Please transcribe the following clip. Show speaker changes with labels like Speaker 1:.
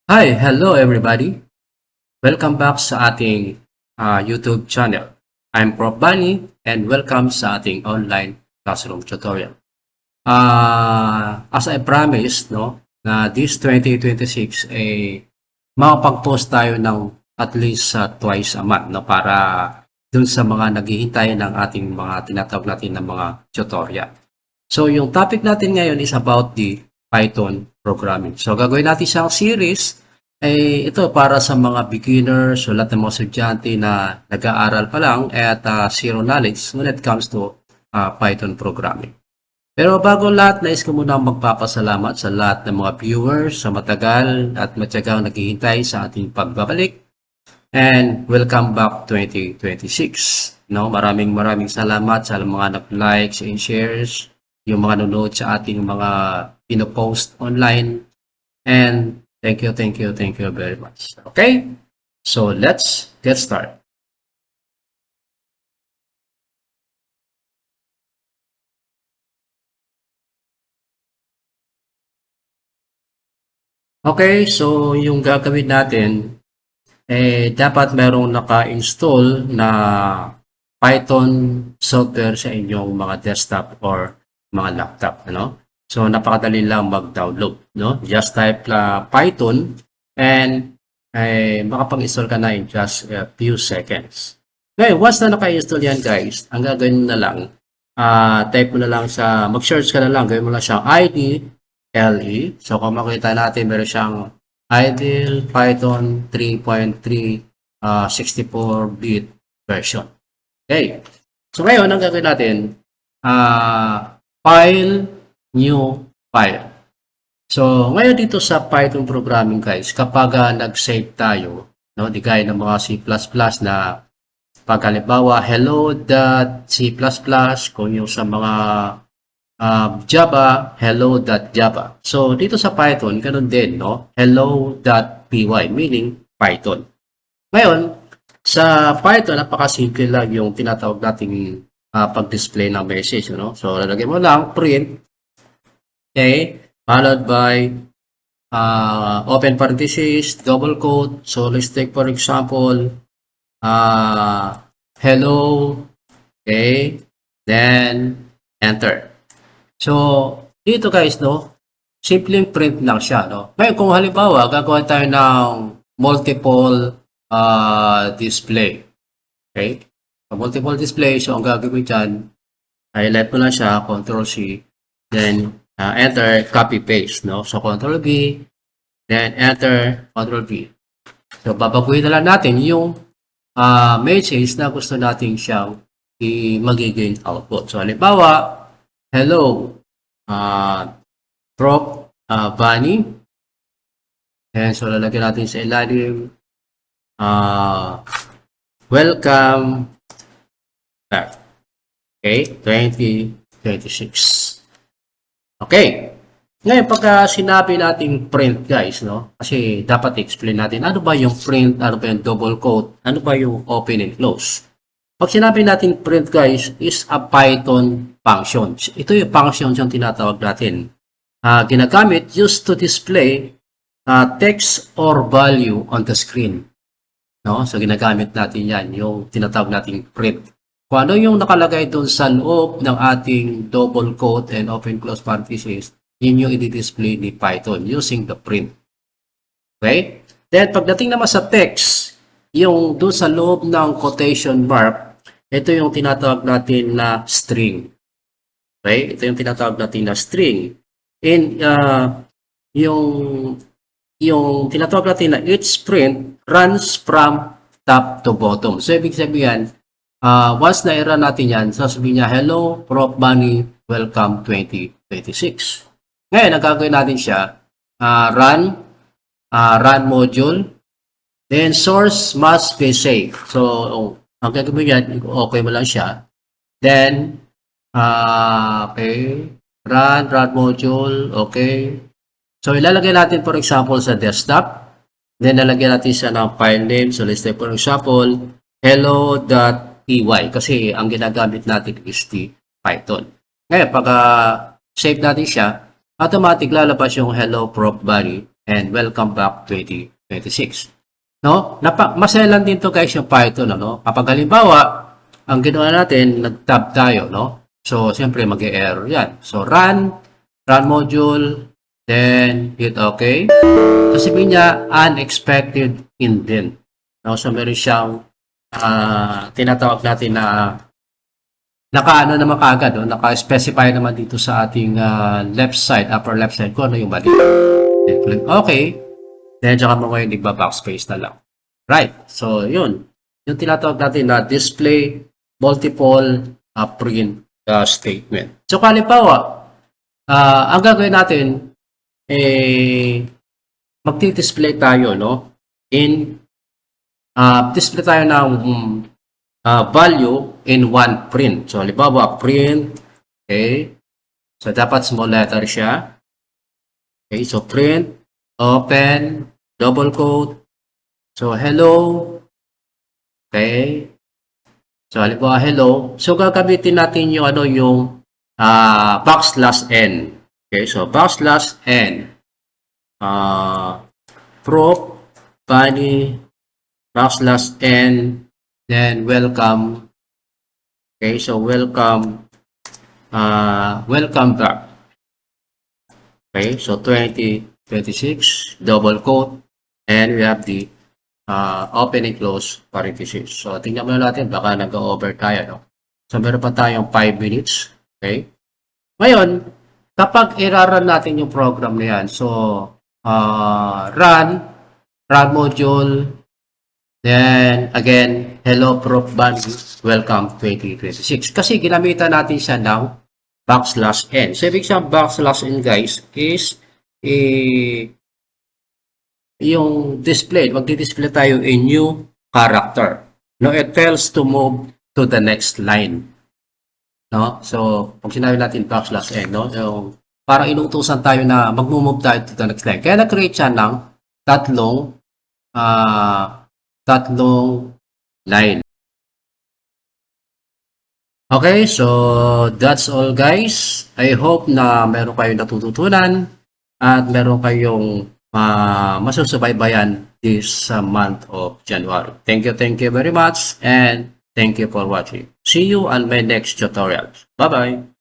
Speaker 1: Hi, hello everybody. Welcome back sa ating YouTube channel. I'm Prof. Bunny and welcome sa ating online classroom tutorial. As I promised, no, na this 2026 makapag-post tayo ng at least twice a month, no, para dun sa mga naghihintay ng ating mga tinatawag natin ng mga tutorial. So yung topic natin ngayon is about the Python programming. So gagawin natin siyang series ito para sa mga beginners o lahat ng mga estudyante na nag-aaral pa lang at zero knowledge when it comes to Python programming. Pero bago lahat, nais ko muna magpapasalamat sa lahat ng mga viewers sa matagal at matyagang naghihintay sa ating pagbabalik. And welcome back 2026. No, maraming salamat sa mga nag-likes and shares, yung mga nanonood sa ating mga pinopost online. And thank you very much. Okay, so let's get started. Okay, so yung gagawin natin, dapat merong naka-install na Python software sa inyong mga desktop or mga laptop, ano? So napakadali lang mag-download, no? Just type Python and makapag-install ka na in just a few seconds. Ngayon, once na naka-install yan guys, ang gagawin na lang, type mo na lang sa, mag-search ka na lang, gawin mo lang siyang IDLE. So kung makita natin, meron siyang IDLE Python 3.3 64-bit version. Okay. So ngayon, ang gagawin natin, file, new file. So ngayon dito sa Python programming guys, kapag nag-save tayo, no, di gaya ng mga C++ na pag halimbawa hello.c++, kung yung sa mga Java, hello.java. So dito sa Python, ganun din, no? Hello.py, meaning Python. Ngayon, sa Python, napakasimple lang yung tinatawag nating pag-display ng message, no? So lalagyan mo lang print, okay, followed by open parenthesis, double quote. So let's take for example, hello, okay, then enter. So dito guys, no, simpleng print lang siya, no. Ngayon kung halimbawa gagawin tayo ng multiple display, okay, so, multiple display. So ang gagawin dyan, highlight mo lang siya, Control C, then enter, copy paste, no. So Control V, then enter, Control V. So babaguhin na lang natin yung message na gusto natin siyang magiging output. So halimbawa, hello, Prof. Bunny. And so lalagyan natin sa ilalim, welcome back. Okay, 2026. Okay. Ngayon, pagka sinabi nating print guys, no? Kasi dapat explain natin ano ba yung print, ano ba yung double quote, ano ba yung open and close. Pag sinabi natin print guys, is a Python function. Ito yung function yung tinatawag natin. Ginagamit used to display text or value on the screen. No? So ginagamit natin yan, yung tinatawag nating print. Kung ano yung nakalagay doon sa loob ng ating double quote and open close parenthesis, yun yung i-display ni Python using the print. Okay? Then, pagdating naman sa text, yung doon sa loob ng quotation mark, ito yung tinatawag natin na string. Okay? Ito yung tinatawag natin na string. And yung tinatawag natin na each print runs from top to bottom. So, ibig sabihin, once na-run natin yan, sasabihin niya, hello, Prof. Bunny, welcome 2026. Ngayon, ang gagawin natin siya, run module, then source must be safe. So, ang gagawin yan, okay mo lang siya. Then, okay, run module, okay. So, ilalagay natin, for example, sa desktop. Then, lalagyan natin siya ng file name. So, let's say, for example, hello.py kasi ang ginagamit natin is the Python. Ngayon, pag save natin siya, automatic lalabas yung hello Prof. Bunny and welcome back 2026. No? Maselan din to guys yung Python, no? Kapag halimbawa, ang ginawa natin, nag-tab tayo, no? So, siyempre mag-error yan. So, run module, then hit OK. So, sabihin niya, unexpected indent. No? So, meron siyang tinatawag natin na naka-ano naman kaagad, no? Naka-specify naman dito sa ating left side, upper left side kung ano yung mali. Then, click OK. Then, tsaka mo ngayon, backspace na lang. Right. So, yun. Yung tinatawag natin na display multiple print statement. So, halimbawa, ang gagawin natin, magti-display tayo, no? Display tayo ng value in one print. So, halimbawa, print, okay? So, dapat small letter siya. Okay, so print, open, double quote. So, hello. Okay. So, halimbawa, hello. So, gagamitin natin yung, yung \n. Okay, so \n. Prop, bunny, \n, then welcome. Okay, so welcome back. Okay, so 2026, double quote, and we have the open and close parenthesis. So, tingnan muna natin, baka nag-over tayo, no? So, meron pa tayong 5 minutes. Okay? Ngayon, kapag i-run natin yung program na yan, so, run module, then, again, hello prof bunny, welcome 2026. Kasi ginamitan natin siya ng \n. So, ibig sabihin \n, guys, is yung display, magdi-display tayo a new character. No, it tells to move to the next line. No? So, pag sinabi natin \n, no, yung parang inuutusan tayo na mag-move tayo to the next line. Kaya na-create siya ng tatlong line. Okay, so that's all guys. I hope na meron kayong natututunan at meron kayong masusubaybayan this month of January. Thank you very much and thank you for watching. See you on my next tutorial. Bye-bye.